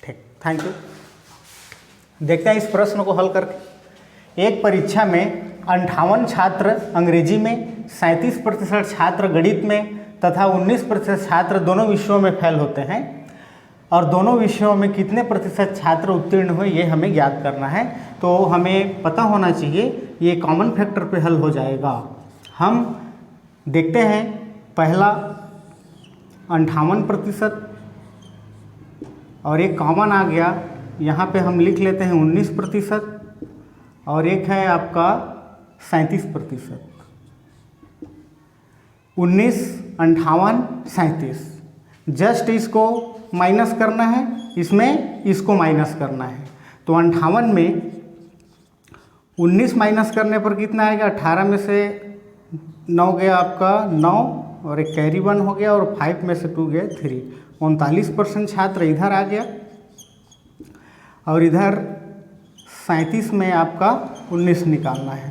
ठीक, thank you. देखते हैं इस प्रश्न को हल करके। एक परीक्षा में 58 छात्र अंग्रेजी में, 37% छात्र गणित में तथा 19% छात्र दोनों विषयों में फेल होते हैं और दोनों विषयों में कितने प्रतिशत छात्र उत्तीर्ण हुए ये हमें ज्ञात करना है। तो हमें पता होना चाहिए, ये कॉमन फैक्टर पे हल हो जाएगा। हम देखते हैं, पहला 58% और एक कॉमन आ गया, यहाँ पे हम लिख लेते हैं 19% और एक है आपका 37%। 19, 58, 37, जस्ट इसको माइनस करना है, इसमें इसको माइनस करना है। तो 58 में 19 माइनस करने पर कितना आएगा? 18 में से 9 गया आपका 9 और एक कैरी 1 हो गया और 5 में से 2 गया 3। 39% छात्र इधर आ गया और इधर 37 में आपका 19 निकालना है।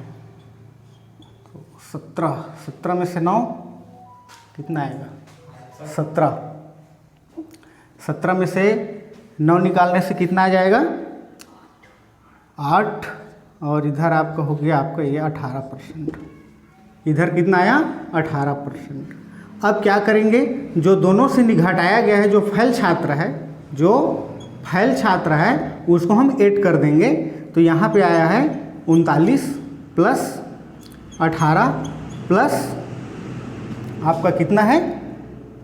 तो 17 में से 9 कितना आएगा? 17 में से 9 निकालने से कितना आ जाएगा? 8 और इधर आपका हो गया आपका ये 18%। इधर कितना आया? 18%। अब क्या करेंगे? जो दोनों से घटाया गया है, जो फेल छात्र है उसको हम ऐड कर देंगे। तो यहाँ पे आया है 39 प्लस 18 प्लस आपका कितना है?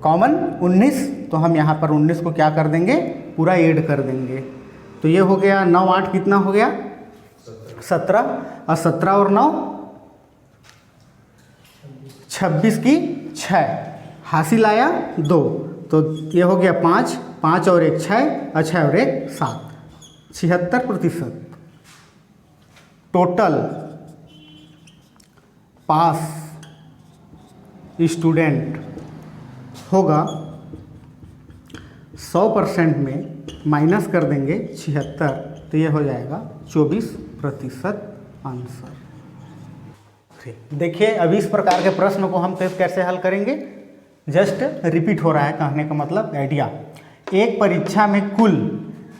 कॉमन 19। तो हम यहाँ पर 19 को क्या कर देंगे? पूरा ऐड कर देंगे। तो ये हो गया 9 8 कितना हो गया? 17 और 17 और 9 26 की 6 हासिल आया 2। तो ये हो गया 5 5 और 1 6 और 6 और 1 7, 76%। टोटल पास स्टूडेंट होगा 100% में माइनस कर देंगे 76, तो ये हो जाएगा 24% आंसर। देखिए, अभी इस प्रकार के प्रश्न को हम कैसे हल करेंगे? जस्ट रिपीट हो रहा है, कहने का मतलब आइडिया। एक परीक्षा में कुल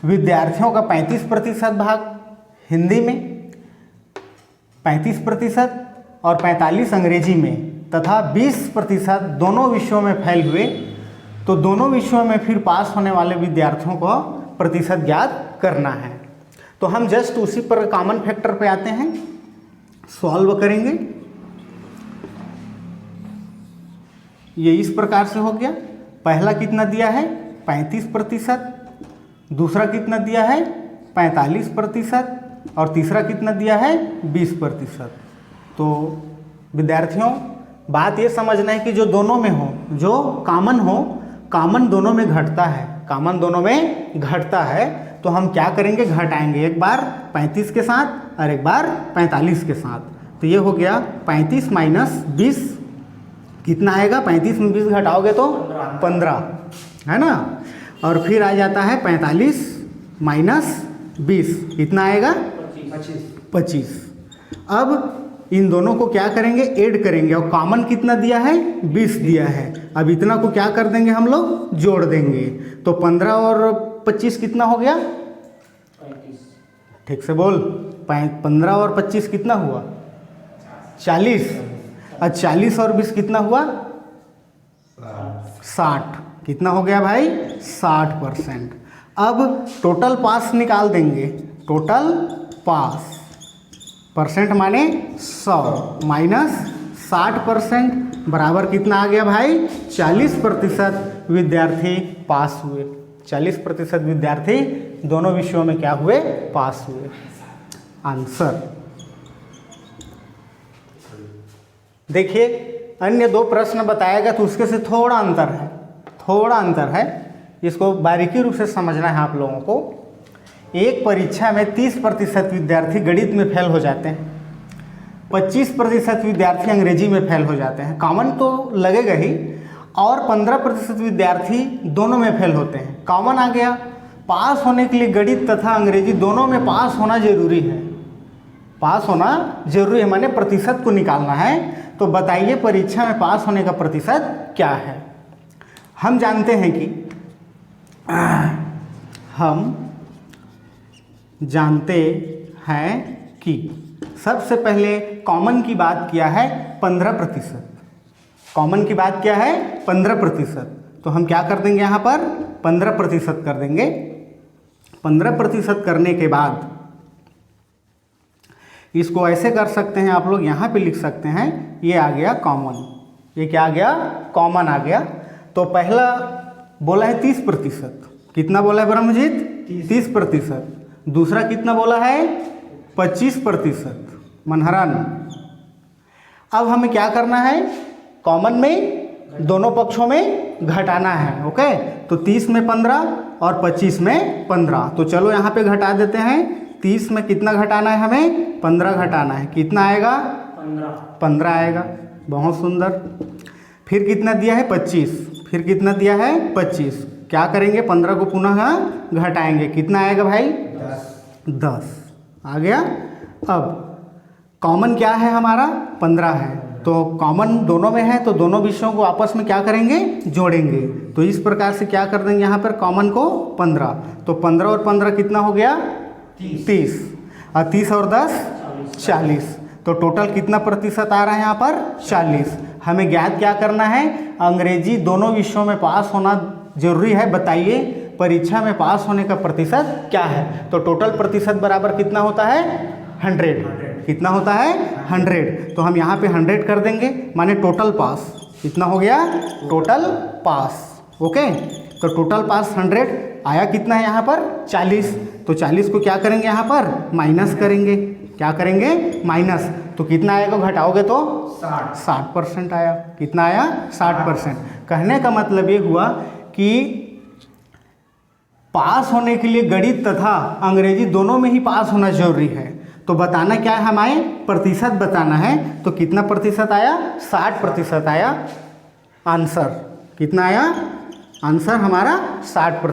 विद्यार्थियों का 35% भाग हिंदी में, 35% और 45 अंग्रेजी में तथा 20% दोनों विषयों में फेल हुए। तो दोनों विषयों में फिर पास होने वाले विद्यार्थियों को प्रतिशत ज्ञात करना है। तो हम जस्ट उसी पर कॉमन फैक्टर पे आते हैं, सॉल्व करेंगे। ये इस प्रकार से हो गया। पहला कितना दिया है? 35%, दूसरा कितना दिया है? 45% और तीसरा कितना दिया है? 20%। तो विद्यार्थियों, बात ये समझना है कि जो दोनों में हो, जो कॉमन हो, कॉमन दोनों में घटता है, कॉमन दोनों में घटता है। तो हम क्या करेंगे? घटाएंगे, एक बार 35 के साथ और एक बार 45 के साथ। तो ये हो गया 35 माइनस 20 कितना आएगा? 35 में 20 घटाओगे तो 15, है ना। और फिर आ जाता है 45 माइनस 20 कितना आएगा? 25। अब इन दोनों को क्या करेंगे? ऐड करेंगे। और कॉमन कितना दिया है? 20 दिया है। अब इतना को क्या कर देंगे? हम लोग जोड़ देंगे। तो 15 और 25 कितना हो गया? 35। ठीक से बोल। 15 और 25 कितना हुआ? 40। और 40 और 20 कितना हुआ? 60। कितना हो गया भाई? 60%। अब टोटल पास निकाल देंगे। टोटल पास परसेंट माने 100 माइनस 60% बराबर कितना आ गया भाई? 40% विद्यार्थी पास हुए। 40% विद्यार्थी दोनों विषयों में क्या हुए? पास हुए। आंसर देखिए, अन्य 2 प्रश्न बताएगा तो उसके से थोड़ा अंतर है, इसको बारीकी रूप से समझना है आप लोगों को। एक परीक्षा में 30% विद्यार्थी गणित में फेल हो जाते हैं, 25% विद्यार्थी अंग्रेजी में फेल हो जाते हैं, कॉमन तो लगेगा ही, और 15% विद्यार्थी दोनों में फेल होते हैं। कॉमन आ गया। पास होने के लिए गणित तथा अंग्रेजी दोनों में पास होना जरूरी है। पास होना जरूरी है माने प्रतिशत को निकालना है। तो बताइए परीक्षा में पास होने का प्रतिशत क्या है? हम जानते हैं कि हम जानते हैं कि सबसे पहले कॉमन की बात किया है 15%। कॉमन की बात क्या है 15%। तो हम क्या कर देंगे यहाँ पर 15% कर देंगे। 15% करने के बाद इसको ऐसे कर सकते हैं आप लोग, यहाँ पे लिख सकते हैं ये आ गया कॉमन। ये क्या आ गया कॉमन आ गया। तो पहला बोला है 30%। कितना बोला है ब्रह्मजीत 30%। दूसरा कितना बोला है 25%। मनहरन अब हमें क्या करना है, कॉमन में दोनों पक्षों में घटाना है। ओके, तो 30 में 15 और 25 में 15। तो चलो यहाँ पे घटा देते हैं। 30 में कितना घटाना है हमें 15 घटाना है। कितना आएगा 15 आएगा। बहुत सुंदर। फिर कितना दिया है 25। फिर कितना दिया है 25। क्या करेंगे 15 को पुनः घटाएंगे। कितना आएगा भाई 10 आ गया। अब कॉमन क्या है हमारा 15 है, तो कॉमन दोनों में है तो दोनों विषयों को आपस में क्या करेंगे जोड़ेंगे। तो इस प्रकार से क्या कर देंगे यहाँ पर कॉमन को 15। तो 15 और 15 कितना हो गया 30 और 30 और 10 40। तो टोटल कितना प्रतिशत आ रहा है यहाँ पर 40। हमें ज्ञात क्या करना है, अंग्रेजी दोनों विषयों में पास होना जरूरी है। बताइए परीक्षा में पास होने का प्रतिशत क्या है। तो टोटल प्रतिशत बराबर कितना होता है 100। कितना होता है 100। तो हम यहाँ पे 100 कर देंगे, माने टोटल पास। कितना हो गया टोटल पास। ओके, तो टोटल पास 100 आया। कितना है यहाँ पर 40। तो 40 को क्या करेंगे यहाँ पर माइनस करेंगे। क्या करेंगे माइनस। तो कितना आएगा घटाओगे तो 60% आया। कितना आया 60%। कहने का मतलब ये हुआ कि पास होने के लिए गणित तथा अंग्रेजी दोनों में ही पास होना जरूरी है। तो बताना क्या है हमारे प्रतिशत बताना है। तो कितना प्रतिशत आया 60% आया आंसर। कितना आया आंसर हमारा 60%।